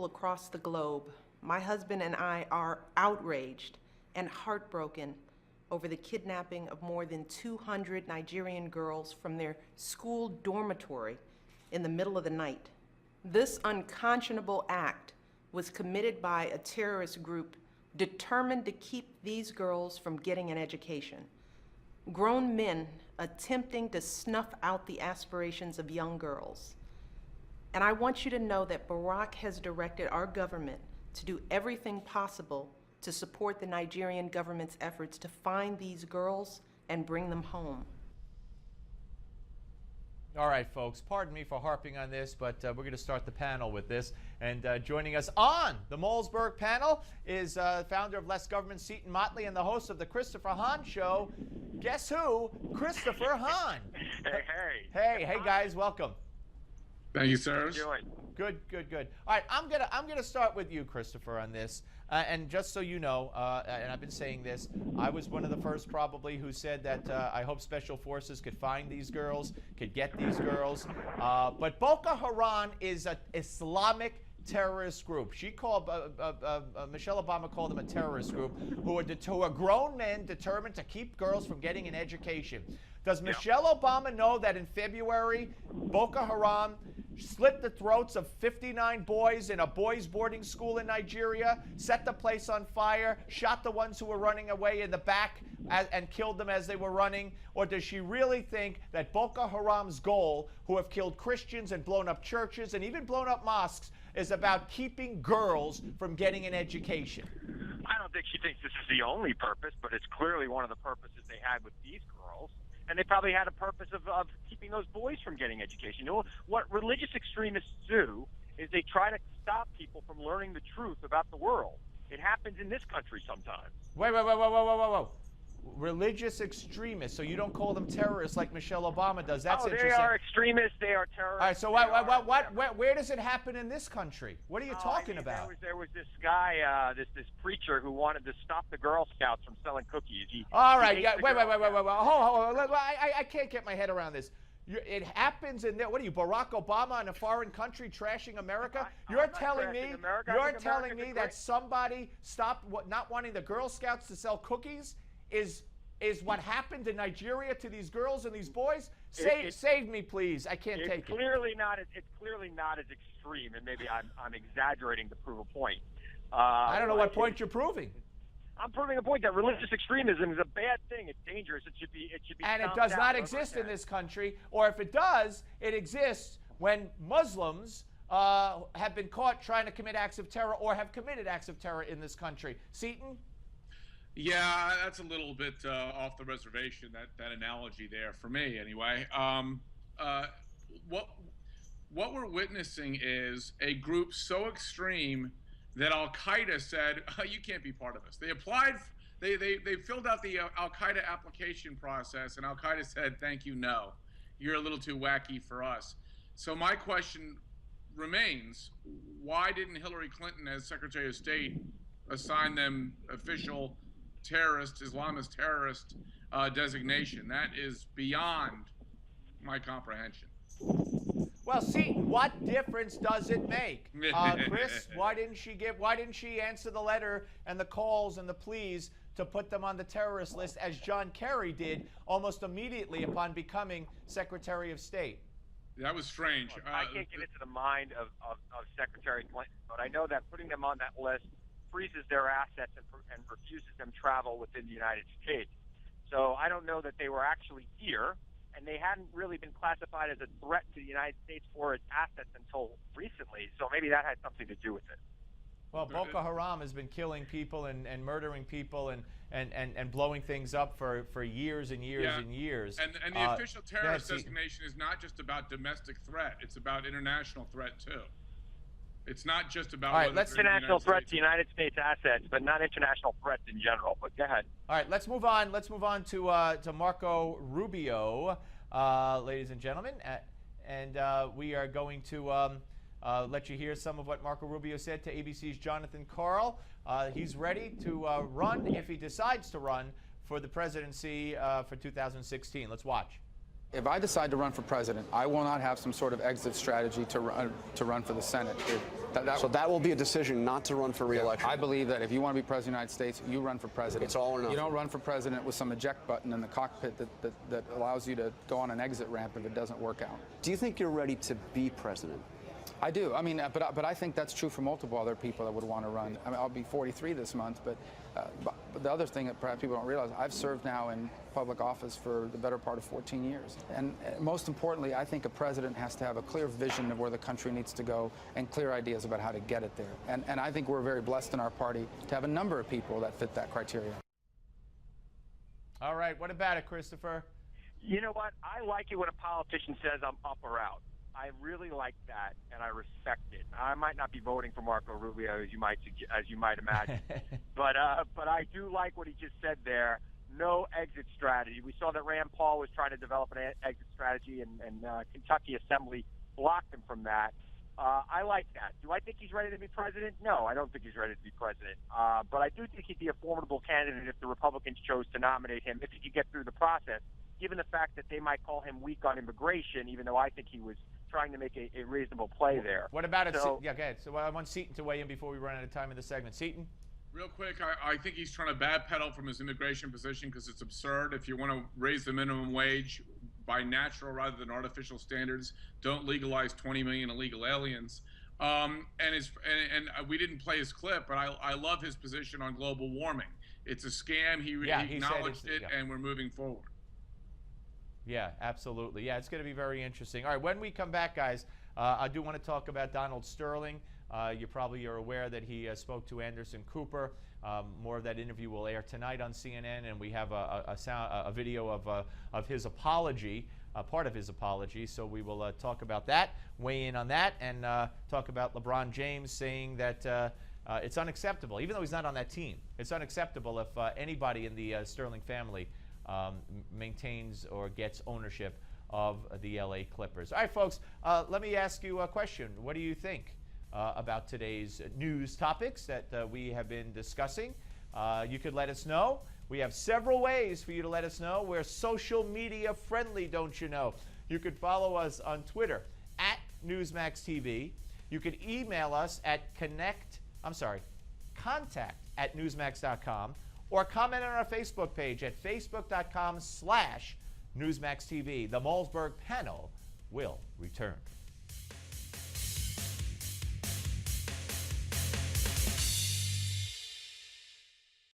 people across the globe, my husband and I are outraged and heartbroken over the kidnapping of more than 200 Nigerian girls from their school dormitory in the middle of the night. This unconscionable act was committed by a terrorist group determined to keep these girls from getting an education. Grown men attempting to snuff out the aspirations of young girls. And I want you to know that Barack has directed our government to do everything possible to support the Nigerian government's efforts to find these girls and bring them home. All right, folks, pardon me for harping on this, but we're going to start the panel with this. And joining us on the Malzberg panel is founder of Less Government, Seton, Motley, and the host of the Christopher Hahn Show. Guess who? Christopher Hahn. Hey, guys, welcome. Thank you, sir. Good. All right, I'm gonna start with you, Christopher, on this. And just so you know, and I've been saying this, I was one of the first probably who said that I hope special forces could find these girls, could get these girls. But Boko Haram is an Islamic terrorist group. She called, Michelle Obama called them a terrorist group who are grown men determined to keep girls from getting an education. Does Michelle Obama know that in February, Boko Haram slit the throats of 59 boys in a boys' boarding school in Nigeria, set the place on fire, shot the ones who were running away in the back and killed them as they were running? Or does she really think that Boko Haram's goal, who have killed Christians and blown up churches and even blown up mosques, is about keeping girls from getting an education? I don't think she thinks this is the only purpose, but it's clearly one of the purposes they had with these girls. And they probably had a purpose of keeping those boys from getting education. You know, what religious extremists do is they try to stop people from learning the truth about the world. It happens in this country sometimes. Whoa. Religious extremists. So you don't call them terrorists like Michelle Obama does. That's interesting. They are extremists. They are terrorists. All right, so where does it happen in this country? What are you talking about? There was this guy, this preacher who wanted to stop the Girl Scouts from selling cookies. All right, wait. Hold on. I can't get my head around this. It happens in there. What are you, Barack Obama in a foreign country trashing America? You're telling me that somebody stopped not wanting the Girl Scouts to sell cookies is what happened in Nigeria to these girls and these boys? Save me, please. I can't take it. It's clearly not as extreme, and maybe I'm exaggerating to prove a point. I don't know what point you're proving. I'm proving a point that religious extremism is a bad thing. It's dangerous. It should be. And it does not exist in this country, or if it does, it exists when Muslims have been caught trying to commit acts of terror or have committed acts of terror in this country. Seton? Yeah, that's a little bit off the reservation, that analogy there, for me anyway. What we're witnessing is a group so extreme that Al-Qaeda said, you can't be part of us. They applied, they filled out the Al-Qaeda application process, and Al-Qaeda said, thank you, no. You're a little too wacky for us. So my question remains, why didn't Hillary Clinton, as Secretary of State, assign them official Islamist terrorist designation? That is beyond my comprehension. Well, see, what difference does it make? Chris, why didn't she answer the letter and the calls and the pleas to put them on the terrorist list, as John Kerry did almost immediately upon becoming Secretary of State? That was strange. I can't get into the mind of Secretary Clinton, but I know that putting them on that list freezes their assets and refuses them travel within the United States. So I don't know that they were actually here, and they hadn't really been classified as a threat to the United States or its assets until recently. So maybe that had something to do with it. Well, Boko Haram has been killing people and murdering people and blowing things up for years and years and years. And the official terrorist designation is not just about domestic threat. It's about international threat, too. It's not just about international threat to United States assets, but not international threats in general. But go ahead. All right, let's move on. Let's move on to Marco Rubio, ladies and gentlemen, and we are going to let you hear some of what Marco Rubio said to ABC's Jonathan Karl. He's ready to run, if he decides to run, for the presidency for 2016. Let's watch. If I decide to run for president, I will not have some sort of exit strategy to run for the Senate. So that will be a decision not to run for re-election. I believe that if you want to be president of the United States, you run for president. It's all or nothing. You don't run for president with some eject button in the cockpit that allows you to go on an exit ramp if it doesn't work out. Do you think you're ready to be president? I do. I mean, but I think that's true for multiple other people that would want to run. I mean, I'll be 43 this month, but the other thing that perhaps people don't realize, I've served now in public office for the better part of 14 years. And most importantly, I think a president has to have a clear vision of where the country needs to go and clear ideas about how to get it there. And I think we're very blessed in our party to have a number of people that fit that criteria. All right, what about it, Christopher? You know what? I like it when a politician says I'm up or out. I really like that, and I respect it. I might not be voting for Marco Rubio, as you might imagine, but I do like what he just said there. No exit strategy. We saw that Rand Paul was trying to develop an exit strategy, and Kentucky Assembly blocked him from that. I like that. Do I think he's ready to be president? No, I don't think he's ready to be president. But I do think he'd be a formidable candidate if the Republicans chose to nominate him, if he could get through the process, given the fact that they might call him weak on immigration, even though I think he was trying to make a reasonable play there. What about it? Yeah, go ahead. So I want Seton to weigh in before we run out of time in the segment. Seton? Real quick, I think he's trying to backpedal from his immigration position because it's absurd. If you want to raise the minimum wage by natural rather than artificial standards, don't legalize 20 million illegal aliens. And we didn't play his clip, but I love his position on global warming. It's a scam. He acknowledged it, and we're moving forward. Yeah, absolutely. Yeah, it's going to be very interesting. All right, when we come back, guys, I do want to talk about Donald Sterling. You probably are aware that he spoke to Anderson Cooper. More of that interview will air tonight on CNN, and we have a video of his apology, part of his apology. So we will talk about that, weigh in on that, and talk about LeBron James saying that it's unacceptable, even though he's not on that team. It's unacceptable if anybody in the Sterling family maintains or gets ownership of the LA Clippers. All right, folks, let me ask you a question. What do you think about today's news topics that we have been discussing? You could let us know. We have several ways for you to let us know. We're social media friendly, don't you know? You could follow us on Twitter at NewsmaxTV. You could email us at contact@newsmax.com, or comment on our Facebook page at facebook.com/NewsmaxTV. The Malzberg panel will return.